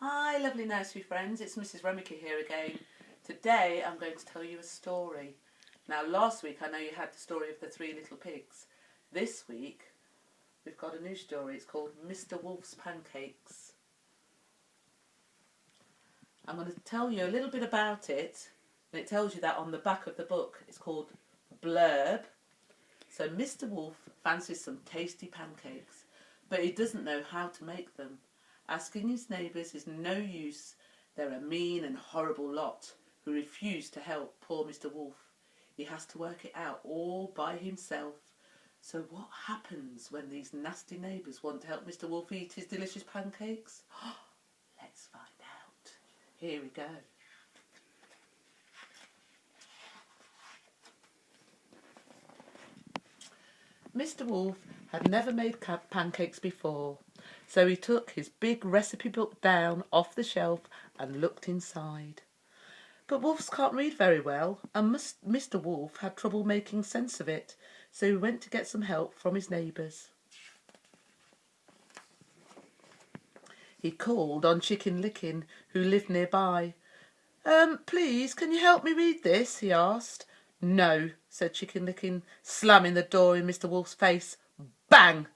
Hi lovely nursery friends, it's Mrs Remikie here again. Today I'm going to tell you a story. Now last week I know you had the story of the three little pigs. This week we've got a new story. It's called Mr Wolf's Pancakes. I'm going to tell you a little bit about it, and it tells you that on the back of the book. It's called Blurb. So Mr Wolf fancies some tasty pancakes, but he doesn't know how to make them. Asking his neighbours is no use. They're a mean and horrible lot who refuse to help poor Mr Wolf. He has to work it out all by himself. So what happens when these nasty neighbours want to help Mr Wolf eat his delicious pancakes? Let's find out. Here we go. Mr Wolf had never made pancakes before, so he took his big recipe book down off the shelf and looked inside. But wolves can't read very well, and Mr Wolf had trouble making sense of it, so he went to get some help from his neighbours. He called on Chicken Licken, who lived nearby. Please, can you help me read this?" he asked. "No," said Chicken Licken, slamming the door in Mr Wolf's face. Bang!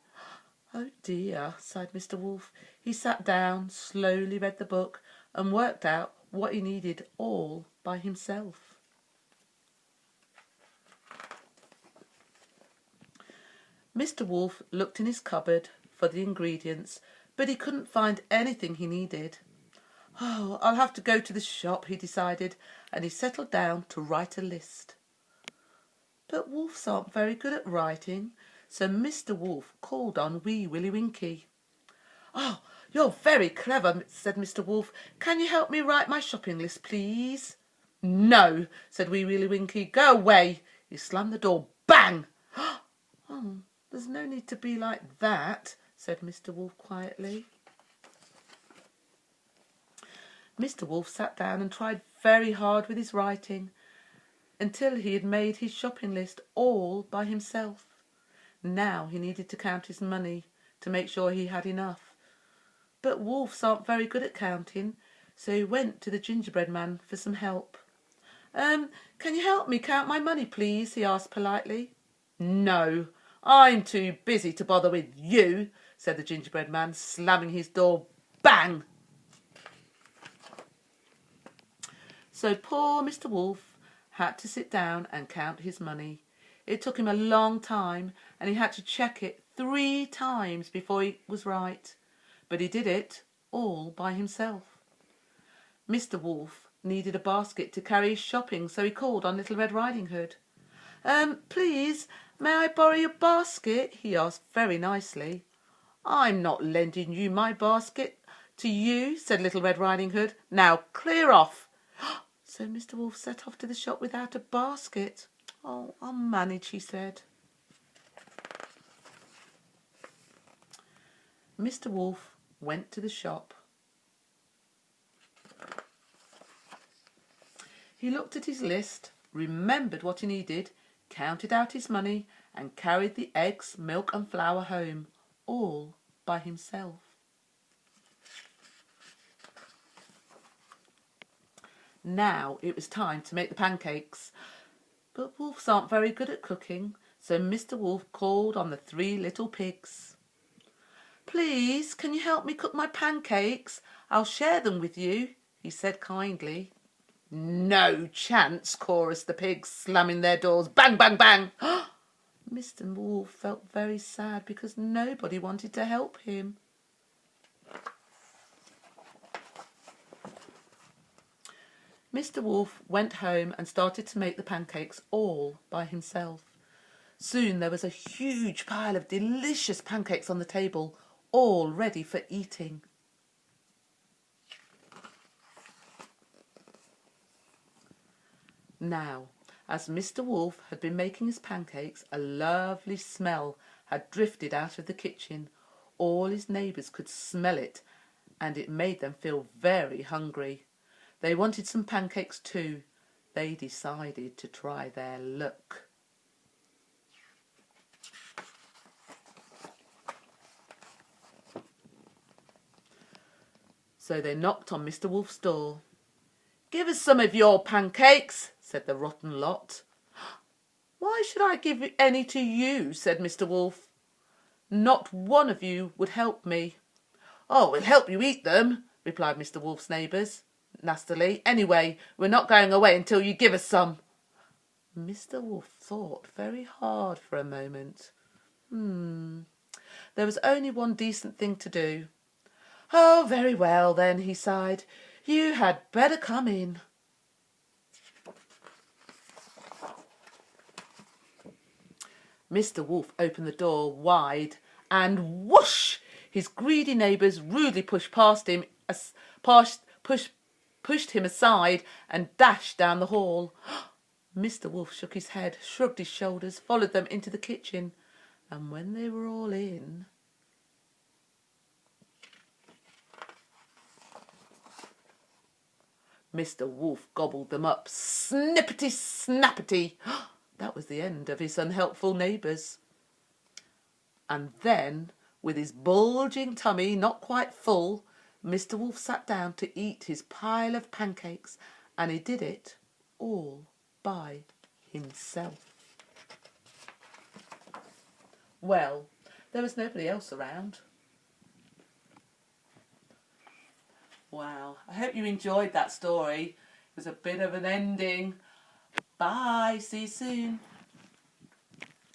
"Oh dear," sighed Mr Wolf. He sat down, slowly read the book, and worked out what he needed all by himself. Mr Wolf looked in his cupboard for the ingredients, but he couldn't find anything he needed. "Oh, I'll have to go to the shop," he decided, and he settled down to write a list. But wolves aren't very good at writing, so Mr Wolf called on Wee Willie Winkie. "Oh, you're very clever," said Mr Wolf. "Can you help me write my shopping list, please?" "No," said Wee Willie Winkie. "Go away." He slammed the door. Bang! "Oh, there's no need to be like that," said Mr Wolf quietly. Mr Wolf sat down and tried very hard with his writing until he had made his shopping list all by himself. Now he needed to count his money to make sure he had enough. But wolves aren't very good at counting, so he went to the gingerbread man for some help. Can you help me count my money, please?" he asked politely. "No, I'm too busy to bother with you," said the gingerbread man, slamming his door. Bang! So poor Mr Wolf had to sit down and count his money. It took him a long time, and he had to check it 3 times before it was right. But he did it all by himself. Mr Wolf needed a basket to carry his shopping, so he called on Little Red Riding Hood. Please, may I borrow your basket?" he asked very nicely. "I'm not lending you my basket to you," said Little Red Riding Hood. "Now clear off." So Mr Wolf set off to the shop without a basket. "Oh, I'll manage," he said. Mr Wolf went to the shop. He looked at his list, remembered what he needed, counted out his money, and carried the eggs, milk and flour home, all by himself. Now it was time to make the pancakes. But wolves aren't very good at cooking, so Mr Wolf called on the 3 little pigs. "Please, can you help me cook my pancakes? I'll share them with you," he said kindly. "No chance," chorused the pigs, slamming their doors. Bang, bang, bang! Mr Wolf felt very sad because nobody wanted to help him. Mr Wolf went home and started to make the pancakes all by himself. Soon there was a huge pile of delicious pancakes on the table, all ready for eating. Now, as Mr Wolf had been making his pancakes, a lovely smell had drifted out of the kitchen. All his neighbours could smell it, and it made them feel very hungry. They wanted some pancakes too. They decided to try their luck. So they knocked on Mr Wolf's door. "Give us some of your pancakes," said the rotten lot. "Why should I give any to you?" said Mr Wolf. "Not one of you would help me." "Oh, we'll help you eat them," replied Mr Wolf's neighbours nastily. "Anyway, we're not going away until you give us some." Mr Wolf thought very hard for a moment. There was only one decent thing to do. "Oh, very well then," he sighed. "You had better come in." Mr Wolf opened the door wide and whoosh! His greedy neighbours rudely pushed him aside and dashed down the hall. Mr Wolf shook his head, shrugged his shoulders, followed them into the kitchen, and when they were all in, Mr Wolf gobbled them up, snippety snappety. That was the end of his unhelpful neighbours. And then, with his bulging tummy not quite full, Mr Wolf sat down to eat his pile of pancakes, and he did it all by himself. Well, there was nobody else around. Wow, I hope you enjoyed that story. It was a bit of an ending. Bye, see you soon.